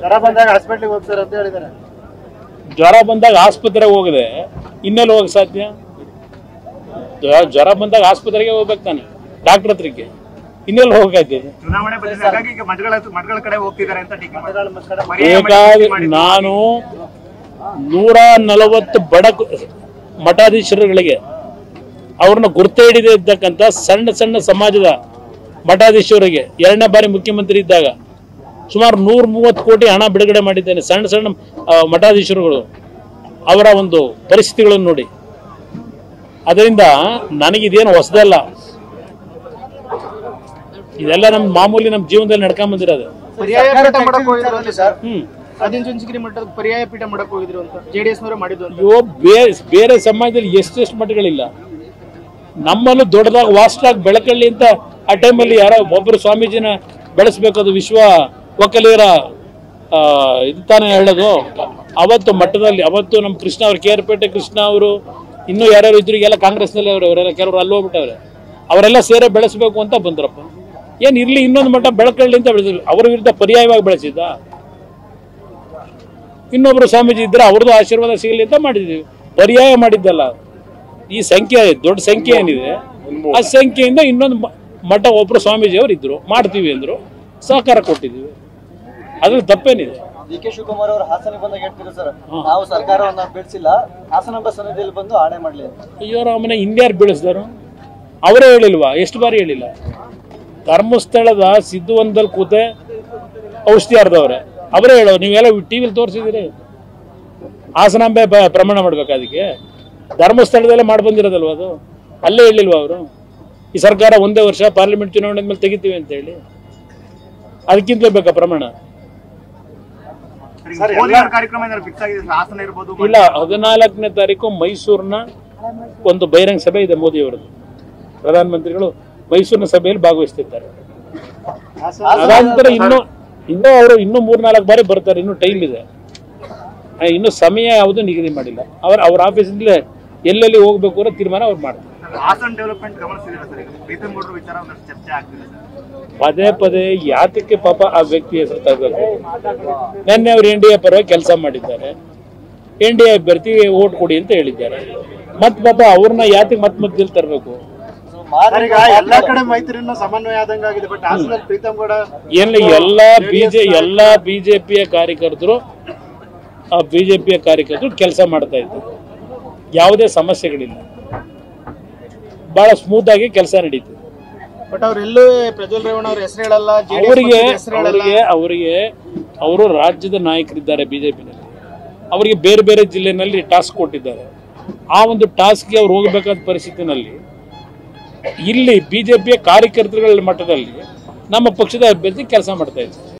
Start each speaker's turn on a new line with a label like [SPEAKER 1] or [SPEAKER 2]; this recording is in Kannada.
[SPEAKER 1] ಜ್ವರ ಬಂದಾಗ ಹಾಸ್ಪಿಟ್ಲಿಗೆ ಹೋಗ್ತಾರೆ ಅಂತ ಹೇಳಿದ್ದಾರೆ.
[SPEAKER 2] ಜ್ವರ ಬಂದಾಗ ಆಸ್ಪತ್ರೆಗೆ ಹೋಗದೆ ಇನ್ನೆಲ್ಲಿ ಹೋಗಕ್ಕೆ ಸಾಧ್ಯ? ಜ್ವರ ಬಂದಾಗ ಆಸ್ಪತ್ರೆಗೆ ಹೋಗ್ಬೇಕು ತಾನೆ, ಡಾಕ್ಟರ್ ಹತ್ರಕ್ಕೆ. ಇನ್ನೆಲ್ಲಿ ಹೋಗಕ್ಕೆ? ನಾನು 140 ಬಡ ಮಠಾಧೀಶರುಗಳಿಗೆ ಅವ್ರನ್ನ ಗುರ್ತ ಹಿಡಿದೇ ಇದ್ದಕ್ಕಂಥ ಸಣ್ಣ ಸಣ್ಣ ಸಮಾಜದ ಮಠಾಧೀಶರಿಗೆ 2ನೇ ಬಾರಿ ಮುಖ್ಯಮಂತ್ರಿ ಇದ್ದಾಗ ಸುಮಾರು 130 ಕೋಟಿ ಹಣ ಬಿಡುಗಡೆ ಮಾಡಿದ್ದೇನೆ. ಸಣ್ಣ ಸಣ್ಣ ಮಠಾಧೀಶರುಗಳು ಅವರ ಒಂದು ಪರಿಸ್ಥಿತಿಗಳನ್ನು ನೋಡಿ. ಅದರಿಂದ ನನಗಿದೇನು ಹೊಸದಲ್ಲ, ಇದೆಲ್ಲ ನಮ್ಮ ಮಾಮೂಲಿ ನಮ್ಮ ಜೀವನದಲ್ಲಿ ನಡ್ಕೊಂಡ್ ಬಂದಿರೋದು.
[SPEAKER 1] ಆದಿಚುಂಚನಗಿರಿ ಮಠದ ಪರ್ಯಾಯ ಪೀಠ ಮಾಡಕ್ ಹೋಗಿದ್ರು ಅಂತ ಜೆಡಿಎಸ್ ನವರು ಮಾಡಿದ್ರು.
[SPEAKER 2] ಅಯ್ಯೋ, ಬೇರೆ ಸಮಾಜದಲ್ಲಿ ಎಷ್ಟೆಷ್ಟು ಮಠಗಳಿಲ್ಲ. ನಮ್ಮಲ್ಲೂ ದೊಡ್ಡದಾಗಿ ವಾಸ್ಟಾಗಿ ಬೆಳಕಳ್ಳಿ ಅಂತ ಆ ಟೈಮಲ್ಲಿ ಯಾರೋ ಒಬ್ಬರು ಸ್ವಾಮೀಜಿನ ಬೆಳೆಸ್ಬೇಕು, ಅದು ವಿಶ್ವ ಒಕ್ಕಲಿಗರ ಇದು ತಾನೇ ಹೇಳೋದು. ಅವತ್ತು ಮಠದಲ್ಲಿ ಅವತ್ತು ನಮ್ಮ ಕೃಷ್ಣ ಅವರು, ಕೇರ್ಪೇಟೆ ಕೃಷ್ಣ ಅವರು, ಇನ್ನೂ ಯಾರ್ಯಾರು ಇದ್ರು, ಎಲ್ಲ ಕಾಂಗ್ರೆಸ್ನಲ್ಲಿ ಅವರೆಲ್ಲ ಕೆಲವರು ಅಲ್ಲಿ ಹೋಗ್ಬಿಟ್ಟವ್ರೆ. ಅವರೆಲ್ಲ ಸೇರೆ ಬೆಳೆಸ್ಬೇಕು ಅಂತ ಬಂದ್ರಪ್ಪ. ಏನು ಇರ್ಲಿ, ಇನ್ನೊಂದು ಮಠ ಬೆಳಕಳ್ಳಿ ಅಂತ ಬೆಳೆಸಿದ್ರು. ಅವರ ವಿರುದ್ಧ ಪರ್ಯಾಯವಾಗಿ ಬೆಳೆಸಿದ್ದ. ಇನ್ನೊಬ್ರು ಸ್ವಾಮೀಜಿ ಇದ್ರೆ ಅವ್ರದ್ದು ಆಶೀರ್ವಾದ ಸಿಗಲಿ ಅಂತ ಮಾಡಿದ್ವಿ, ಪರ್ಯಾಯ ಮಾಡಿದ್ದಲ್ಲ. ಈ ಸಂಖ್ಯೆ ದೊಡ್ಡ ಸಂಖ್ಯೆ ಏನಿದೆ, ಆ ಸಂಖ್ಯೆಯಿಂದ ಇನ್ನೊಂದು ಮಠ ಒಬ್ರು ಸ್ವಾಮೀಜಿಯವರು ಇದ್ರು, ಮಾಡ್ತೀವಿ ಅಂದ್ರು, ಸಹಕಾರ ಕೊಟ್ಟಿದ್ದೀವಿ. ಅದ್ರಲ್ಲಿ ತಪ್ಪೇನಿದೆ?
[SPEAKER 3] ಡಿ.ಕೆ. ಶಿವಕುಮಾರ್ ಅವರು ಹಾಸನ ಬಂದಾಗ ಹೇಳ್ತಿದ್ರು ಸರ್, ನಾವು ಸರ್ಕಾರವನ್ನ ಬೆಳೆಸಿಲ್ಲ, ಹಾಸನ ಸನ್ನಿಧಿಯಲ್ಲಿ ಬಂದು ಆಣೆ ಮಾಡಲಿ.
[SPEAKER 2] ಅಯ್ಯೋ ರಾಮನ, ಇನ್ಯಾರು ಬೆಳೆಸಿದಾರು? ಅವರೇ ಹೇಳಿಲ್ವಾ? ಎಷ್ಟು ಬಾರಿ ಹೇಳಿಲ್ಲ? ಧರ್ಮಸ್ಥಳದ ಸಿದ್ಧವನದಲ್ಲಿ ಕೂತೆ ಔಷಧಿ ಹರಿದವ್ರೆ, ಅವರೇ ಹೇಳೋ. ನೀವೆಲ್ಲ ಟಿವಿಲಿ ತೋರಿಸಿದಿರಿ. ಹಾಸನಾಂಬೆ ಪ್ರಮಾಣ ಮಾಡ್ಬೇಕು, ಅದಕ್ಕೆ ಧರ್ಮಸ್ಥಳದಲ್ಲೇ ಮಾಡಿ ಬಂದಿರೋದಲ್ವ ಅದು? ಅಲ್ಲೇ ಹೇಳಿಲ್ವ ಅವರು? ಈ ಸರ್ಕಾರ ಒಂದೇ ವರ್ಷ ಪಾರ್ಲಿಮೆಂಟ್ ಚುನಾವಣೆ ಮೇಲೆ ತೆಗಿತೀವಿ ಅಂತ ಹೇಳಿ, ಅದಕ್ಕಿಂತಲೇ ಬೇಕಾ ಪ್ರಮಾಣ? ಇಲ್ಲ, 14ನೇ ತಾರೀಕು ಮೈಸೂರಿನ ಒಂದು ಬಹಿರಂಗ ಸಭೆ ಇದೆ ಮೋದಿ ಅವರದ್ದು. ಪ್ರಧಾನಮಂತ್ರಿಗಳು ಮೈಸೂರಿನ ಸಭೆಯಲ್ಲಿ ಭಾಗವಹಿಸ್ತಿದ್ದಾರೆ. ಅದಾದ ಇನ್ನೂ ಅವರು 3-4 ಬಾರಿ ಬರ್ತಾರೆ. ಇನ್ನೂ ಟೈಮ್ ಇದೆ, ಇನ್ನು ಸಮಯ ಯಾವುದು ನಿಗದಿ ಮಾಡಿಲ್ಲ. ಅವ್ರ ಆಫೀಸಿಂದಲೇ ಎಲ್ಲೆಲ್ಲಿ ಹೋಗ್ಬೇಕು ಅನ್ನೋ ತೀರ್ಮಾನ ಅವ್ರು ಮಾಡ್ತಾರೆ. ಪದೇ ಯಾತಕ್ಕೆ ಪಾಪ ಆ ವ್ಯಕ್ತಿ ಹೆಸರು ತರಬೇಕು? ನಿನ್ನೆ ಅವರು NDA ಪರವಾಗಿ ಕೆಲಸ ಮಾಡಿದ್ದಾರೆ, NDA ಅಭ್ಯರ್ಥಿ ಓಟ್ ಕೊಡಿ ಅಂತ ಹೇಳಿದ್ದಾರೆ. ಮತ್ ಪಾಪ ಅವ್ರನ್ನ ಯಾತಕ್ಕೆ ಮಧ್ಯದಲ್ಲಿ ತರಬೇಕು?
[SPEAKER 1] ಎಲ್ಲಾ ಕಡೆ ಮೈತ್ರಿನ ಸಮನ್ವಯ ಆದಂಗಾಗಿದೆ. ಬಟ್ ಹಾಸನದಲ್ಲಿ ಪ್ರೀತಮ್ ಗೌಡ
[SPEAKER 2] ಎಲ್ಲಾ ಬಿಜೆಪಿಯ ಕಾರ್ಯಕರ್ತರು ಕೆಲಸ ಮಾಡ್ತಾ ಇದ್ದಾರೆ. ಯಾವುದೇ ಸಮಸ್ಯೆಗಳಿಲ್ಲ, ಬಹಳ ಸ್ಮೂತ್ ಆಗಿ ಕೆಲಸ ನಡೀತದೆ.
[SPEAKER 1] ಬಟ್ ಅವರೆಲ್ಲೂ ಪ್ರಜ್ವಲ್ ರೇವಣ್ಣ ಅವ್ರ ಹೆಸರು ಹೇಳಲ್ಲ.
[SPEAKER 2] ಅವರಿಗೆ ಅವರು ರಾಜ್ಯದ ನಾಯಕರಿದ್ದಾರೆ ಬಿಜೆಪಿನಲ್ಲಿ. ಅವರಿಗೆ ಬೇರೆ ಬೇರೆ ಜಿಲ್ಲೆನಲ್ಲಿ ಟಾಸ್ಕ್ ಕೊಟ್ಟಿದ್ದಾರೆ. ಆ ಒಂದು ಟಾಸ್ಕ್ಗೆ ಅವ್ರು ಹೋಗಬೇಕಾದ ಪರಿಸ್ಥಿತಿನಲ್ಲಿ ಇಲ್ಲಿ ಬಿಜೆಪಿಯ ಕಾರ್ಯಕರ್ತರುಗಳ ಮಟ್ಟದಲ್ಲಿ ನಮ್ಮ ಪಕ್ಷದ ಅಭ್ಯರ್ಥಿ ಕೆಲಸ ಮಾಡ್ತಾ ಇದ್ದಾರೆ.